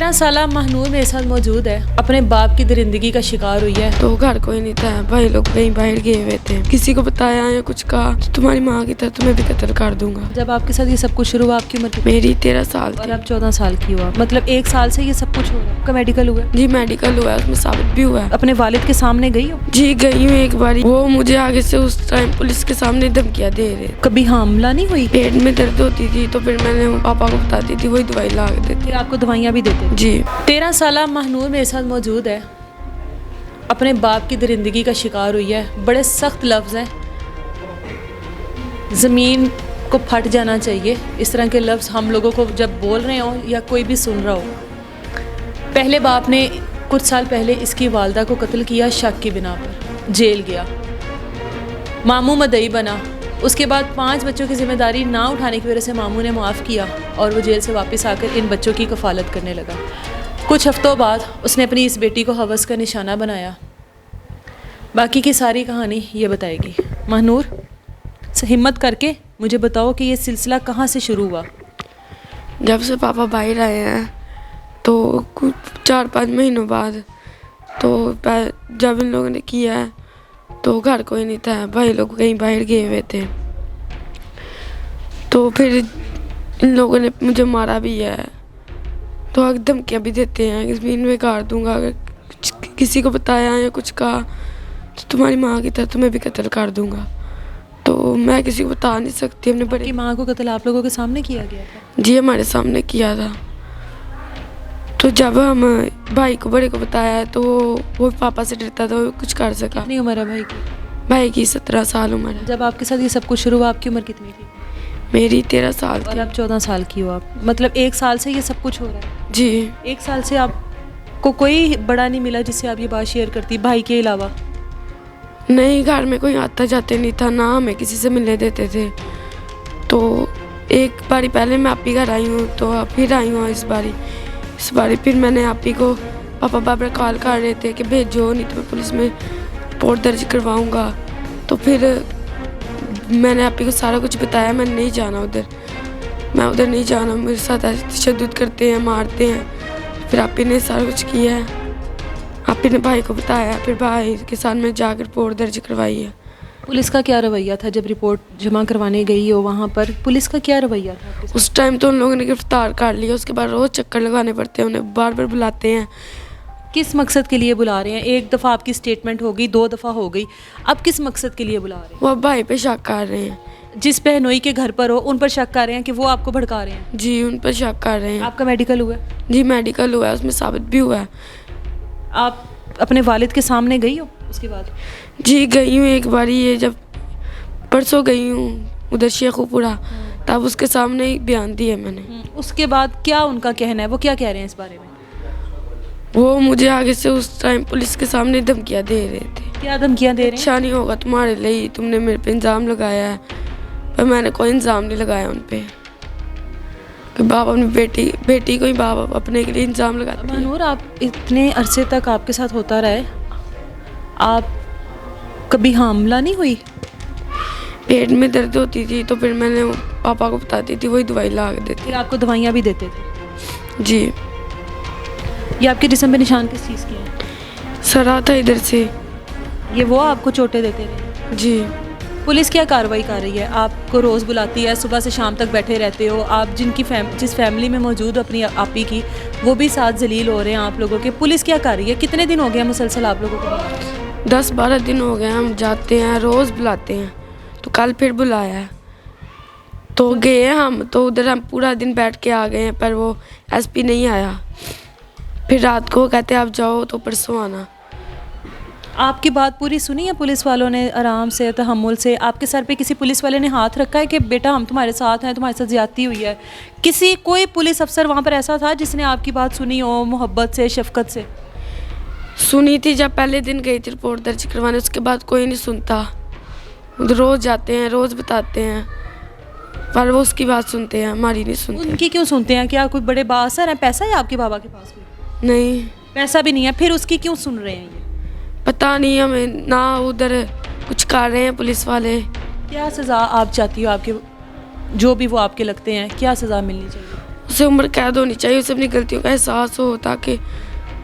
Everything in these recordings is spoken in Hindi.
13 साला महनूर मेरे साथ मौजूद है। अपने बाप की दरिंदगी का शिकार हुई है। तो घर कोई नहीं था, भाई लोग कहीं बाहर गए हुए थे। किसी को बताया या कुछ कहा तो तुम्हारी माँ की तरह तुम्हें भी कत्ल कर दूंगा। जब आपके साथ ये सब कुछ शुरू हुआ आपकी उम्र कितनी? मेरी 13 साल और थी। आप 14 साल की हुआ, मतलब 1 साल से ये सब कुछ हो रहा है। आपका मेडिकल हुआ? जी मेडिकल हुआ है, उसमें साबित भी हुआ है। अपने वालिद के सामने गई हो? जी गई हूँ एक बारी। वो मुझे आगे से उस टाइम पुलिस के सामने धमकियाँ दे रहे। कभी हमला नहीं हुई? पेट में दर्द होती थी तो फिर मैंने पापा को बताती थी, वही दवाई ला के देते। फिर आपको दवाइयाँ भी देते थे? जी 13 साला महनूर मेरे साथ मौजूद है। अपने बाप की दरिंदगी का शिकार हुई है। बड़े सख्त लफ्ज़ हैं, ज़मीन को फट जाना चाहिए इस तरह के लफ्ज़ हम लोगों को जब बोल रहे हो या कोई भी सुन रहा हो। पहले बाप ने कुछ साल पहले इसकी वालदा को कत्ल किया, शक की बिना पर जेल गया, मामू मदई बना। उसके बाद 5 बच्चों की जिम्मेदारी ना उठाने की वजह से मामू ने माफ़ किया और वो जेल से वापस आकर इन बच्चों की कफ़ालत करने लगा। कुछ हफ्तों बाद उसने अपनी इस बेटी को हवस का निशाना बनाया। बाकी की सारी कहानी ये बताएगी। महनूर, हिम्मत करके मुझे बताओ कि ये सिलसिला कहाँ से शुरू हुआ? जब से पापा बाहर आए हैं तो कुछ 4-5 महीनों बाद तो जब इन लोगों ने किया है तो घर कोई नहीं था, भाई लोग कहीं बाहर गए हुए थे। तो फिर इन लोगों ने मुझे मारा भी है, तो धमकियाँ भी देते हैं, ज़मीन में गाड़ दूंगा, अगर किसी को बताया या कुछ कहा तो तुम्हारी माँ की तरह तुम्हें भी कत्ल कर दूंगा। तो मैं किसी को बता नहीं सकती। हमने बड़ी माँ को कत्ल आप लोगों के सामने किया गया था? जी हमारे सामने किया था। तो जब हम भाई को बड़े को बताया तो वो पापा से डरता था, वो कुछ कर सका। कितनी उम्र है भाई की? भाई की 17 साल उम्र है। जब आपके साथ ये सब कुछ शुरू हुआ आपकी उम्र कितनी थी? मेरी 13 साल और थी। आप 14 साल की हो आप, मतलब 1 साल से ये सब कुछ हो रहा है? जी 1 साल से आपको कोई बड़ा नहीं मिला जिससे आप ये बात शेयर करती, भाई के अलावा? नहीं, घर में कोई आता जाते नहीं था, ना हमें किसी से मिलने देते थे। तो एक बारी पहले मैं आप ही घर आई हूँ, तो फिर आई हूँ इस बारी फिर मैंने आप ही को पापा बाबा कॉल कर रहे थे कि भेजो, नहीं तो मैं पुलिस में रिपोर्ट दर्ज करवाऊँगा। तो फिर मैंने आप ही को सारा कुछ बताया, मैंने नहीं जाना उधर, मैं उधर नहीं जाना, मेरे साथ तशद्दुद करते हैं, मारते हैं। फिर आप ही ने सारा कुछ किया है, आप ही ने भाई को बताया, फिर भाई के साथ में जाकर रिपोर्ट दर्ज करवाई है। पुलिस का क्या रवैया था जब रिपोर्ट जमा करवाने गई हो वहाँ पर? पुलिस का क्या रवैया था आपके साथ? उस टाइम तो उन लोगों ने गिरफ्तार कर लिया, उसके बाद रोज़ चक्कर लगाने पड़ते हैं, उन्हें बार बार बुलाते हैं। किस मकसद के लिए बुला रहे हैं? एक दफ़ा आपकी स्टेटमेंट हो गई, 2 दफ़ा हो गई, अब किस मकसद के लिए बुला रहे हैं? वो अब भाई पे शक कर रहे हैं। जिस बहनोई के घर पर हो उन पर शक कर रहे हैं कि वो आपको भड़का रहे हैं? जी उन पर शक कर रहे हैं। आपका मेडिकल हुआ? जी मेडिकल हुआ है, उसमें साबित भी हुआ है। आप अपने वालिद के सामने गई हो उसके बाद? जी गई हूँ एक बारी, ये जब परसों गई हूँ उधर शेखुपुरा, तब उसके सामने ही बयान दिए मैंने। उसके बाद क्या उनका कहना है, वो क्या कह रहे हैं इस बारे में? वो मुझे आगे से उस टाइम पुलिस के सामने धमकियाँ दे रहे थे। क्या धमकियाँ दे रहे हैं? अच्छा नहीं होगा तुम्हारे लिए, तुमने मेरे पे इल्ज़ाम लगाया है। पर मैंने कोई इल्ज़ाम नहीं लगाया उन पे, कि बाप अपनी बेटी को ही बाप अपने के लिए इल्ज़ाम लगाते हैं। महनूर, आप इतने अरसे तक आपके साथ होता रहे, आप कभी हमला नहीं हुई? पेट में दर्द होती थी तो फिर मैंने पापा को बताती थी, वही दवाई ला के देती। फिर आपको दवाइयाँ भी देते थे? जी ये आपके जिस्म पे निशान किस चीज़ के हैं? सरा था इधर से। ये वो आपको चोटें देते रहे? जी पुलिस क्या कार्रवाई कर रही है? आपको रोज़ बुलाती है, सुबह से शाम तक बैठे रहते हो आप, जिस फैमिली में मौजूद अपनी आपी की, वो भी साथ जलील हो रहे हैं आप लोगों के। पुलिस क्या कर रही है? कितने दिन हो गए मुसलसल आप लोगों को? 10-12 दिन हो गए, हम जाते हैं, रोज़ बुलाते हैं। तो कल फिर बुलाया है तो गए हम, तो उधर हम पूरा दिन बैठ के आ गए हैं, पर वो एसपी नहीं आया। फिर रात को कहते आप जाओ तो परसों आना। आपकी बात पूरी सुनी है पुलिस वालों ने? आराम से, तहम्मुल से? आपके सर पे किसी पुलिस वाले ने हाथ रखा है कि बेटा हम तुम्हारे साथ हैं, तुम्हारे साथ ज्यादती हुई है? कोई पुलिस अफसर वहाँ पर ऐसा था जिसने आपकी बात सुनी हो मोहब्बत से, शफकत से? सुनी थी जब पहले दिन गई थी रिपोर्ट दर्ज करवाने, उसके बाद कोई नहीं सुनता। उधर रोज़ जाते हैं, रोज़ बताते हैं, पर वो उसकी बात सुनते हैं, हमारी नहीं सुनते। उनकी क्यों सुनते हैं? क्या कोई बड़े बासर हैं? पैसा है आपके बाबा के पास? कोई नहीं, पैसा भी नहीं है, फिर उसकी क्यों सुन रहे हैं ये? पता नहीं, हमें ना उधर कुछ कर रहे हैं पुलिस वाले। क्या सज़ा आप चाहती हो? आपके जो भी वो आपके लगते हैं, क्या सज़ा मिलनी चाहिए? उसे उम्र कैद होनी चाहिए, उसे अपनी गलतियों का एहसास हो ताकि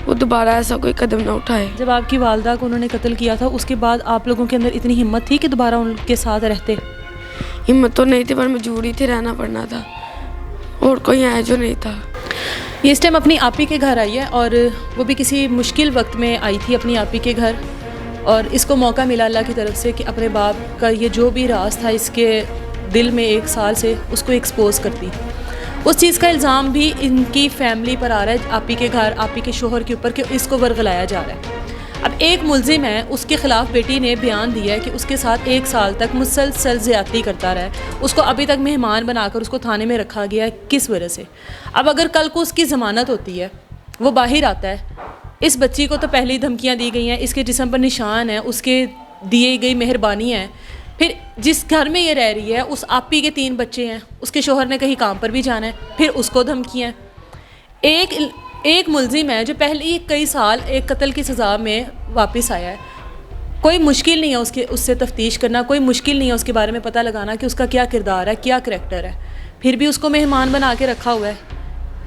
वो दोबारा ऐसा कोई कदम ना उठाए। जब आपकी वालदा को उन्होंने कत्ल किया था उसके बाद आप लोगों के अंदर इतनी हिम्मत थी कि दोबारा उनके साथ रहते? हिम्मत तो नहीं थी पर मजबूरी थी, रहना पड़ना था, और कोई है जो नहीं था। ये इस टाइम अपनी आपी के घर आई है और वो भी किसी मुश्किल वक्त में आई थी अपनी आपी के घर, और इसको मौका मिला अल्लाह की तरफ से कि अपने बाप का ये जो भी राज था इसके दिल में 1 साल से उसको एक्सपोज करती। उस चीज़ का इल्ज़ाम भी इनकी फैमिली पर आ रहा है, आपी के घर आपी के शोहर के ऊपर, कि इसको वर्गलाया जा रहा है। अब एक मुलजिम है, उसके ख़िलाफ़ बेटी ने बयान दिया है कि उसके साथ 1 साल तक मुसलसल ज़्यादती करता रहा है, उसको अभी तक मेहमान बनाकर उसको थाने में रखा गया है। किस वजह से? अब अगर कल को उसकी ज़मानत होती है, वो बाहर आता है, इस बच्ची को तो पहले ही धमकियाँ दी गई हैं, इसके जिस्म पर निशान है, उसके दिए गई मेहरबानी है, फिर जिस घर में ये रह रही है उस आपी के 3 बच्चे हैं, उसके शोहर ने कहीं काम पर भी जाना है, फिर उसको धमकियाँ। एक मुलजिम है जो पहले ही कई साल एक कत्ल की सज़ा में वापस आया है, कोई मुश्किल नहीं है उससे तफ्तीश करना, कोई मुश्किल नहीं है उसके बारे में पता लगाना कि उसका क्या किरदार है, क्या करैक्टर है, फिर भी उसको मेहमान बना के रखा हुआ है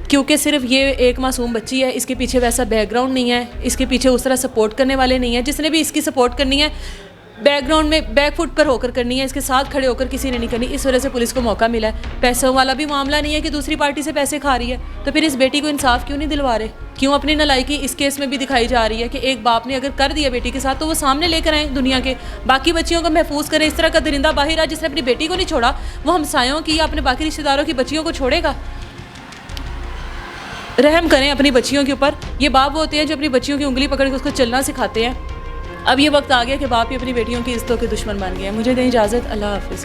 क्योंकि सिर्फ ये एक मासूम बच्ची है, इसके पीछे वैसा बैकग्राउंड नहीं है, इसके पीछे उस तरह सपोर्ट करने वाले नहीं है। जिसने भी इसकी सपोर्ट करनी है बैकग्राउंड में बैकफुट पर होकर करनी है, इसके साथ खड़े होकर किसी ने नहीं करनी। इस वजह से पुलिस को मौका मिला है। पैसों वाला भी मामला नहीं है कि दूसरी पार्टी से पैसे खा रही है, तो फिर इस बेटी को इंसाफ क्यों नहीं दिलवा रहे? क्यों अपनी नालायकी इस केस में भी दिखाई जा रही है कि एक बाप ने अगर कर दिया बेटी के साथ तो वो सामने लेकर आए दुनिया के, बाकी बच्चियों को महफूज करें। इस तरह का दरिंदा बाहिर आ जिसने अपनी बेटी को नहीं छोड़ा, वो हमसायों की या अपने बाकी रिश्तेदारों की बच्चियों को छोड़ेगा? रहम करें अपनी बच्चियों के ऊपर। ये बाप होते हैं जो अपनी बच्चियों की उंगली पकड़ के उसको चलना सिखाते हैं। अब ये वक्त आ गया कि बाप ही अपनी बेटियों की इज्जतों के दुश्मन बन गए हैं। मुझे दें इजाज़त, अल्लाह हाफ़िज़।